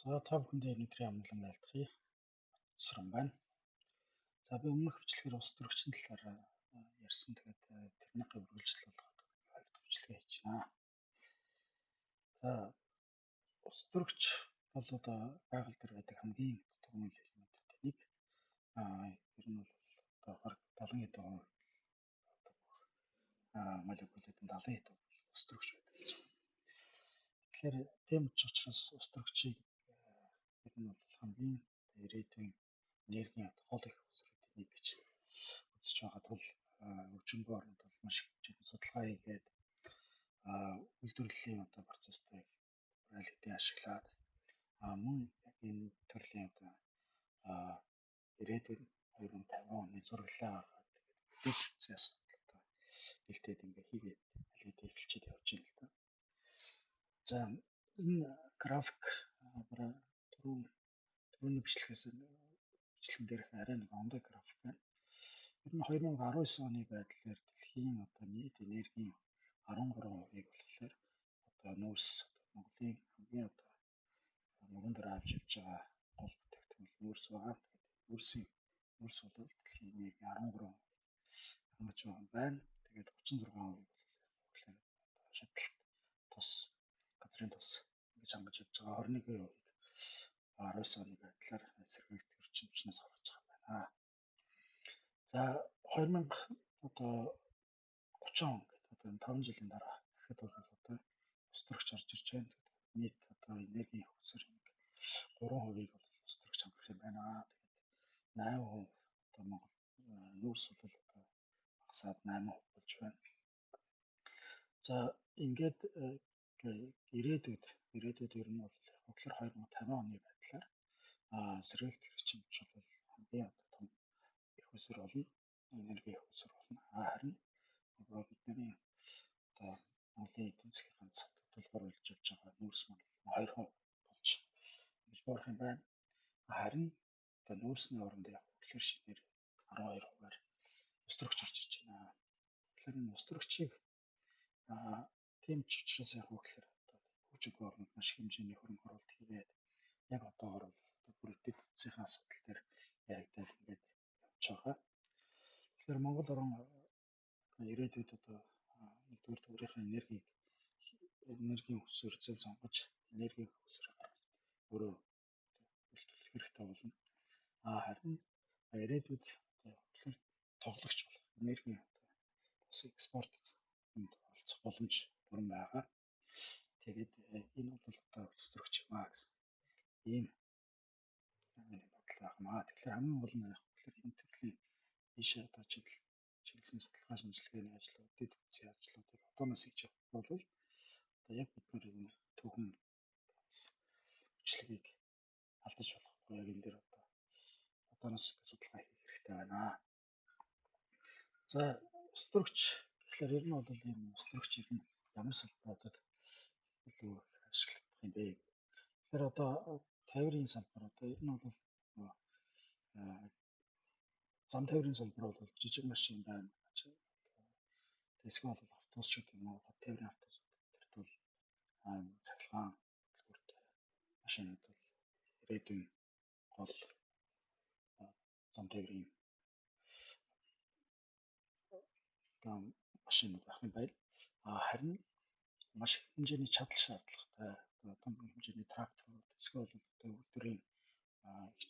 За та бүхэндээ өнөөдрийн амглан айлтгая. Саран байна. За би өмнөх бичлэгээр ус төрөгчийн талаар ярьсан. Тэгээд тэрнийг үргэлжлэл болгоод хоёр дахь бичлэгээ хийж байна. За ус төрөгч бол одоо байгаль дээр байдаг хамгийн түрүүний элементүүдтэй нэг. Ер нь бол одоо бараг 70% молекулуудын 70% ус төрөгч байдаг гэж байна. Тэгэхээр тийм учраас ус төрөгчийг ер нь бол хамгийн ирээдүйн энергийн гол их усруудын нэг гэж үзэж байгаа тул өвчнөд орнод бол маш их хэмжээний судалгаа хийгээд үйлдвэрлэлийн одоо процессыг реалитет ашиглаад мөн яг энэ төрлийн одоо ирээдүйн 2050 оны зураглалаа гаргаад тэгээд процесс одоо бэлдээд ингээ хийгээд алид эвлчихэд явж байна л да. За энэ график түрүүний бичлэгэн дээрх арай нэг ондоо график байна. Ер нь 2019 оны байдлаар дэлхийн одоо нийт энергийн 13%-ийг болохоор одоо нүүрс Монголын хамгийн одоо мөрөн дээр авч явж байгаа гол бүтээгдэхүүн нүүрс байгаа. Тэгээд нүүрс бол дэлхийн энергийн 13% хангаж байгаа байна. Тэгээд 36% бол болохоор шаталт тус газрын тус ингэж хангаж явж байгаа. 21%-ийг 19 оны байдлаар сэргийлэх эрчимчнээс гаргаж байгаа юм байна. За 2000 одоо 30 он гэдэг одоо энэ 5 жилийн дараа гэхэд бол одоо ус төрөгч орж ирж байна. Нийт одоо энергийн их усэр 3%-ийг бол ус төрөгч хангах юм байна. Тэгээд 8% одоо Монгол нүүрс бол одоо багасаад 8% болж байна. За ингээд ирээдүйд ер нь бол болохоор 2050 оны байдлаар сэргийлэх эрчимч бол хамгийн одоо том их усэр болно. Энерги их усэр болно. Харин бидний одоо Монголын эдийн засгийн ганц төлбөр болж явж байгаа нүүрс маань 2% болж ингэж буурах юм байна. Харин одоо нүүрсний оронд яг хөглөр шинээр 12%-аар ус төрөгч орж ирж байна. Тэгэхээр энэ ус төрөгчийг тийм ч учраас яг хөглөр одоо хөгжиг орнд маш хэмжээний хөрөнгө оруулалт хийгээд яг одоогоор бол одоо бүр эдийн засгийн асуудал дээр яригдаад ингээд явж байгаа. Тэгэхээр Монгол орн ирээдүйд одоо нэгдүгээр төвөрийнхөө энергийн хөсөөр зөв сонгож энергийн хөсөр өөрөө үйлчлэх хэрэгтэй болно. Харин ирээдүйд одоо тоглогч болох энергийн бас экспорт оролцох боломж бүрэн байгаа. Тэгээд энэ бол одоо ус төрөгч юм гэсэн ийм бодол байна. Тэгэхээр хамгийн гол нь яг энэ төрлийн ийшээ одоо чиглэсэн судалгаа шинжилгээний ажлууд, дэд бүтцийн ажлуудыг одооноос хийж явах бол одоо яг бид нар энэ түүхэн хүчлэгийг алдаж болохгүй яг энэ дээр одооноос судалгаа хийх хэрэгтэй байна. За ус төрөгч тэгэхээр ер нь бол ийм ус төрөгч ер нь ямар салбаруудад илүү ашиглагдах юм бэ? Тэгэхээр одоо тайврын салбар одоо ер нь бол зам тайврын салбар бол жижиг машин байна. Эсвэл автобусчууд юм уу? Хот тайврын автобусууд төрт бол цахилгаан хөтөлбөртэй машинууд бол ирээдүйн гол зам тайврын машинууд байх юм байна. Харин маш их хэмжээний чадал шаардлагатай том хэмжээний тракторууд эсвэл үйлдвэрийн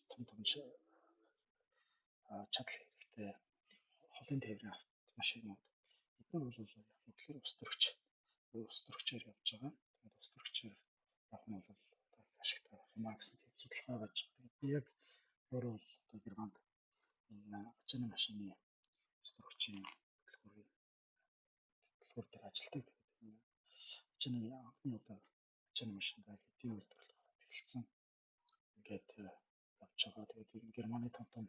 том чадал хэрэгтэй холын тээврийн автомашинууд эдгээр бол хөглөр ус төрөгчөөр явж байгаа. Тэгээд ус төрөгчөөр явах нь бол ашигтай байх юм гэсэн судалгаа гарч байгаа. Би яг өөрөө бол одоо Германд энэ ачааны машины ус төрөгчийн хөтөлбөр дээр ажилладаг. Ачааны анхны удаа ачааны машинд хэдийн үйлдвэрлэл гараад эхэлсэн. Ингээд явж байгаа. Тэгээд энэ Германы том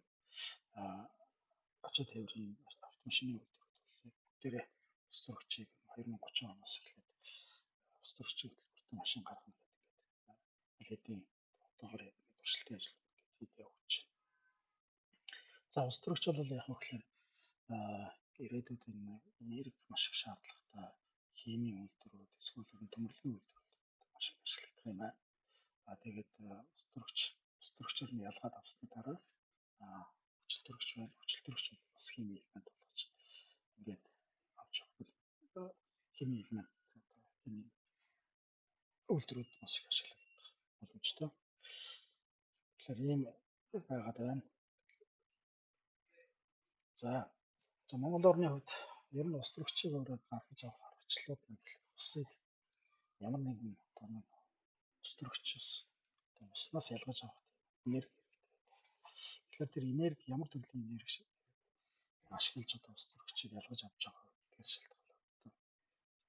ачаа тээврийн автомашины үйлдвэрлэлүүд бүгдээрээ ус төрөгчийг 2030 оноос эхлээд ус төрөгчийн хөтөлбөртэй машин гаргана гэдэг ингээд хэдийн одоогоор туршилтын ажил хийд явж байна. За ус төрөгч бол яг хөглөр ирээдүйд энерги маш их шаардлагатай химийн үйлдвэрүүд эсвэл төмөрлөгийн үйлдвэрүүд маш их ашиглагдах юм байна. Тэгээд өстрөгчөөр нь ялгаад авсны дараа хүчилтөрөгч байна. Хүчилтөрөгч бол бас химийн элемент болгож ингээд авч явах бол химийн элемент одоо химийн үйлдвэрүүд бас их ашиглагдах боломжтой. Тэгэхээр ийм байгаад байна. За Монгол орны хувьд ер нь өстрөгчийг өөрөө гаргаж авах аргачлалууд нь усыг ямар нэгэн одоо нэг өстрөгчөөс уснаас ялгаж авах энерги хэрэгтэй. Тэгэхээр тэр энерги ямар төрлийн энерги ашиглаж одоо өстрөгчийг ялгаж авч байгаа гэдгээс шалтгаалаад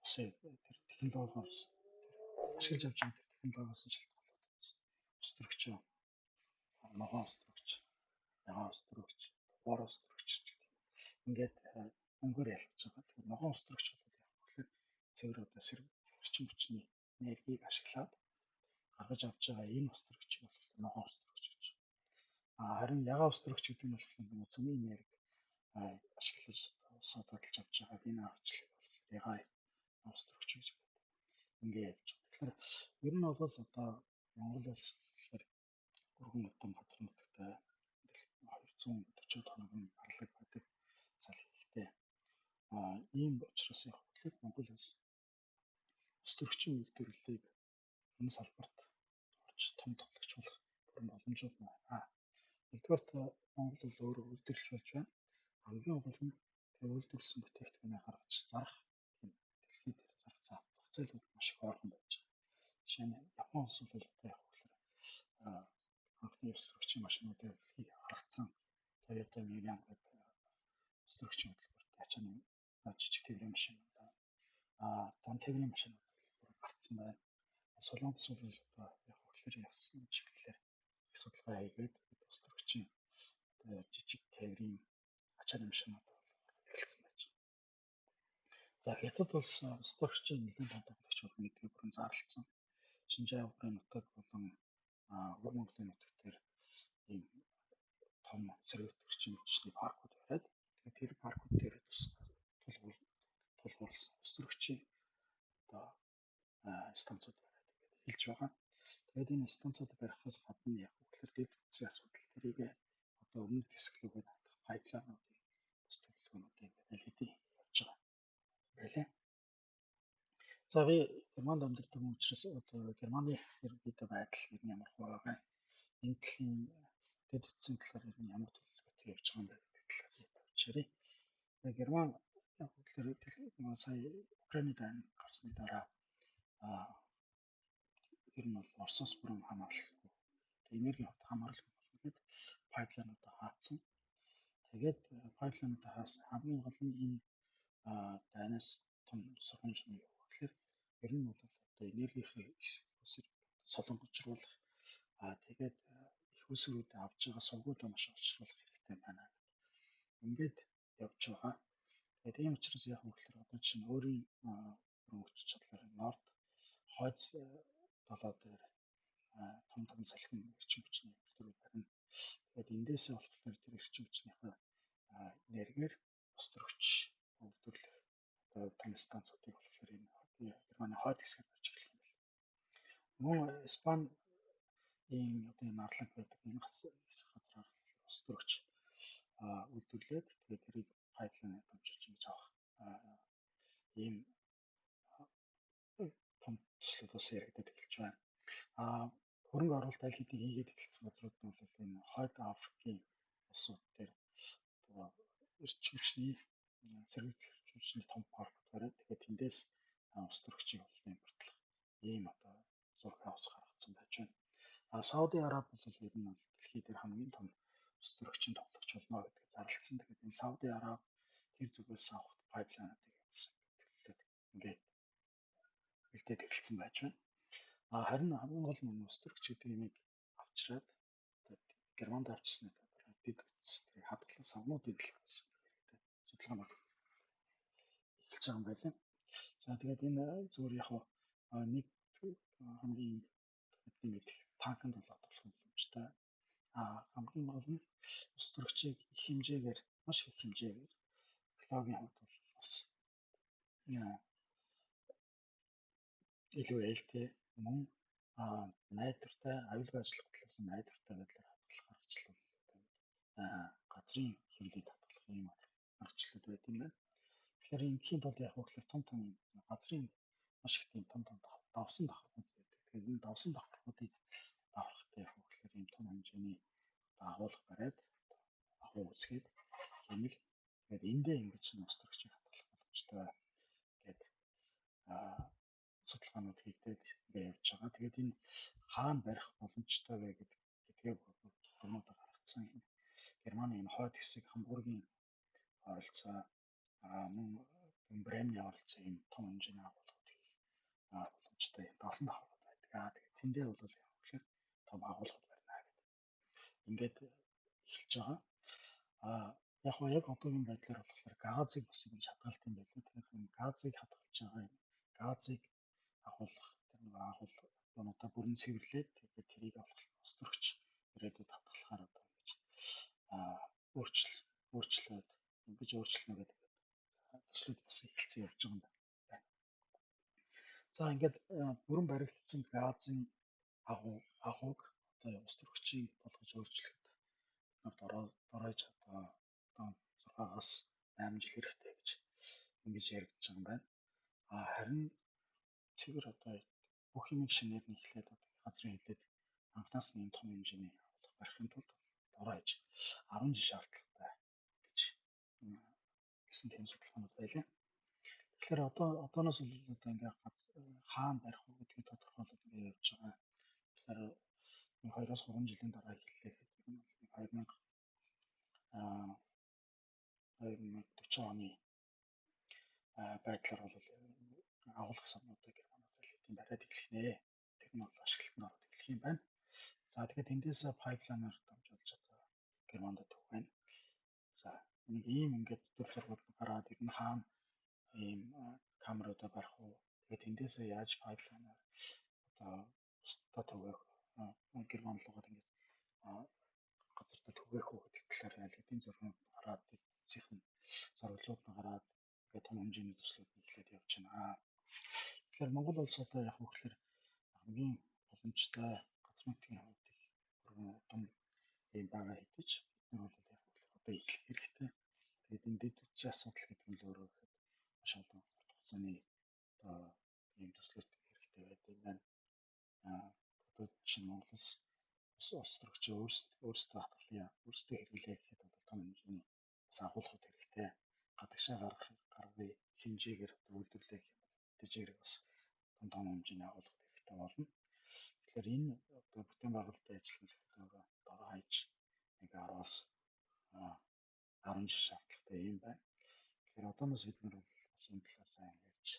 усын тэр технологиос ашиглаж авч байгаа технологиос шалтгаалаад өстрөгч, ногоон өстрөгч, ягаан өстрөгч, бор өстрөгч гэдэг ингээд өнгөөр ялгаж байгаа. Тэгэхээр ногоон өстрөгч бол яг тэгэхээр цэвэр одоо эрчим хүчний энергийг ашиглаад гаргаж авч байгаа энэ өстрөгч бол ногоон өстрөгч гэж. Харин ягаан өстрөгч гэдэг нь бол цөмийн энерги ашиглаж усаа задлж авч байгаа энэ аргачлалыг бол ягаан өстрөгч гэж ингээд явж байгаа. Тэгэхээр ер нь бол одоо Монгол улс гэхээр өргөн утам газар нутагтай 240 хоногийн гарлаг байдаг сал хэрэгтэй. Ийм учраас яг хөдлөг Монгол улс өстрөгчийн үйлдвэрлэлийг энэ салбарт орж том тоглогч болох бүрэн боломжууд байна. Нэгдүгээр Монгол улс өөрөө үйлдвэрлэж болж байна. Хамгийн гол нь тэр үйлдвэрлэсэн бүтээгдэхүүнээ гаргаж зарах дэлхийд зарах зах зээлүүд маш их ойрхон байж байгаа. Жишээ нь Япон улс бол одоо яг хөдлөг анхны өстрөгчийн машинуудыг дэлхийд гаргацсан Toyota Mirai гэдэг өстрөгчийн хөтөлбөрт ачааны жижиг тээврийн машин зам тээврийн машинууд бүр гарцсан байна. Солонгос бол одоо яг хөдлөөр явсан чиглэлээр их судалгаа хийгээд өстрөгчийн жижиг тээврийн ачааны машинууд эхэлсэн байж байна. За хятад улс өстрөгчийн нэлээд том тоглогч болно гэдгийг бүрэн зарласан. Шинжээ авахрын нутаг болон өвөр Монголын нутаг дээр ийм том зэрэг төрчин хүчний паркууд бариад тэгээд тэр паркууд дээр тулгуурласан өстрөгчийн одоо станцууд бариад эхэлж байгаа. Тэгээд энэ станцууд барихаас гадна яг хөглөр дэд үтсийн асуудал тэрийг одоо өмнөд хэсглүүгээ хандах пайплайнуудыг бас төлөвлөгөөнүүдийг аль хэдийн явж байгаа байлаа. За би Германд амьдардаг учраас одоо Германы ерөнхийдөө байдал ер нь ямар байгаа энэ дэлхийн дэд үтсийн талаар ер нь ямар төлөвлөгөөтэй явж байгаа юм бэ гэдэг талаар тавьчихъя. Герман яг тэгэхээр сая Украины дайн гарсны дараа ер нь бол Оросоос бүрэн хамааралгүй энерги хамааралгүй болно гэдэг пайплайнуудаа хаацсан. Тэгээд пайплайнуудаа хаасан хамгийн гол нь энэ дайнаас том сургамж нь юу гэхээр ер нь бол одоо энергийнхээ үсэр солонгочруулах тэгээд их үсрүүд авж байгаа сувгуудаа маш олшруулах хэрэгтэй байна. Ингээд явж байгаа. Тэгээд ийм учраас яг хөглөр одоо чинь өөрийн хүч чадлаар норд хойц долоо дээр том салхин эрчим хүчний үйлдвэрүүд барина. Тэгээд эндээсээ болохоор тэр эрчим хүчнийхээ энергиэр өстрөгч үйлдвэрлэх одоо том станцуудыг болохоор энэ Германы хойд хэсгээр барьж эхлэх юм байна. Мөн Испани ийм одоо энэ арлаг байдаг энэ газраар өстрөгч үйлдвэрлээд тэгээд тэрийг пайплайнаар дамжуулж ингэж авах ийм том төслүүдээс яригдаад эхэлж байна. Хөрөнгө оруулалт аль хэдийн хийгээд эхэлсэн газрууд нь бол энэ хойд Африкийн улсууд дээр эрчим хүчний сэргийлэх эрчим хүчний том паркууд бариад тэгээд тэндээс өстрөгчийг импортлох ийм одоо зураг авах гаргацсан байж байна. Сауди Араб бол ер нь дэлхий дээр хамгийн том өстрөгчийн тоглогч болно гэдгийг зарласан. Тэгээд энэ Сауди Араб тэр зүгээс авах пайплайнуудыг явуулсан төлөвлөлөд ингээд бэлдээд эхэлсэн байж байна. Харин хамгийн гол нь өстрөгч гэдэг юмыг авчраад Германд авчирсны дараа дэд үтс хадгалан самнуудыг л авсан хэрэгтэй судалгаанууд эхэлж байгаа юм байна. За тэгээд энэ зүгээр яг нэг хамгийн мэдэх танкнд болоод болох боломжтой. Хамгийн гол нь өстрөгчийг их хэмжээгээр маш их хэмжээгээр технологийн хувьд бол бас илүү ээлтэй мөн найдвартай аюулгүй ажиллах талаас нь найдвартай байдлаар хадгалах аргачлал газрын хэмжээд хадгалах юм аргачлалууд байт юм байна. Тэгэхээр ингэхийн тулд яг хөглөр том том газрын маш их тийм том том давсан давхархууд байдаг. Тэгэхээр энэ давсан давхархуудыг давхархтай яг хөглөр ийм том хэмжээний агуулга бариад ахуй үсгээд хэмэл тэгээд эндээ ингэж нострогчийг хадгалах боломжтой гэдэг судалгаанууд хийгдээд ингээ явж байгаа. Тэгээд энэ хаана барих боломжтой вэ гэдгээ бүрнүүдээр гаргацсан юм. Германы энэ хойд хэсэг Хамбургийн ойролцоо мөн Бремний ойролцоо ийм том хэмжээний агуулгууд хийх боломжтой давсан давхархууд байдаг. Тэгээд тэндээ бол яг тэгэхээр том агуулгууд барина гэдэг. Ингээд эхэлж байгаа. Яг одоогийн байдлаар болохоор газыг бас ингэж хадгалт юм байна. Тэгэхээр газыг хадгалж байгаа юм. Газыг агуулгах тэр нэг агуулга бүрэн цэвэрлээд тэгээд тэрийг устөрөгч ирээдүйд хадгалахаар одоо ингэж өөрчлөлт ингэж өөрчлөнө гэдэг төслүүд бас эхэлсэн явж байгаа юм байна. За ингээд бүрэн баригдсан газын агууг одоо устөрөгчийг болгож өөрчлөхөд доройж одоо 6-аас 8 жил хэрэгтэй гэж ингэж яригдж байгаа юм байна. Харин цэвэр одоо бүх юмыг шинээр нь эхлээд одоо газрын хэмжээд анхнаас нь том хэмжээний агуулга барихын тулд доройж 10 жил шаардлагатай гэж гэсэн тийм судалгаанууд байлаа. Тэгэхээр одооноос бол одоо ингээ хаана барих вэ гэдгийг тодорхойлоод ингээ явж байгаа. Тэгэхээр 2-оос 3 жилийн дараа эхэллээ гэдэг нь 2040 оны байдлаар бол агуулгах самнуудыг Германууд хэлтийн бариад эхлэх нэ. Тэр нь бол ашиглалтанд ороод эхлэх юм байна. За тэгээд эндээс пайплайнаар дамжуулж одоо Германд төгөх байна. За нэг ийм ингээд төр зургууд гараад ер нь хаана ийм камеруудаа барих уу. Тэгээд эндээс яаж пайплайнаар одоо устдаа түгэх Герман руугаа ингээд газар түгэх үү гэдэг талаар аль хэдийн зургууд гараад эцсийн зориглууд нь гараад ингээд том хэмжээний төслүүд эхлээд явж байна. Тэгэхээр Монгол улс одоо яг хөглөр хамгийн боломжтой газар нутгийн хувьд их удам юм байгаа хэвчиж бид нар бол яг хөглөр одоо эхлэх хэрэгтэй. Тэгээд энэ дэд үтсийн асуудал гэдэг нь л өөрөө ихэд маш олон урт хугацааны одоо ийм төслүүд хэрэгтэй байдаг юм байна. Одоо чинь Монгол улс устөрөгч өөрсдөө хадгалъя, өөрсдөө хэрэглэе гэхэд бол том хэмжээний агуулгууд хэрэгтэй. Гадагшаа гаргая хэмжээгээр үйлдвэрлэх юм бол тэжээгээрээ бас том хэмжээний агуулгууд хэрэгтэй болно. Тэгэхээр энэ одоо бүтээн байгуулалтын ажиллагаа дороо хаяж нэг 10-аас 10 жил шаардлагатай юм байна. Тэгэхээр одооноос бид нар бас энэ талаар сайн ярьж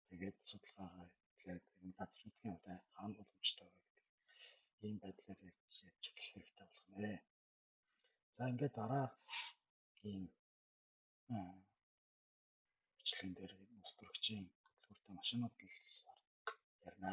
тэгээд судалгаагаа эхлээд энэ газар нутгийн хувьд хаана боломжтой вэ гэдэг ийм байдлаар ярьж эхлэх хэрэгтэй болох нэ. За ингээд дараа ийм бичлэгэн дээр устөрөгчийн хөтөлбөртэй машинууд ярина.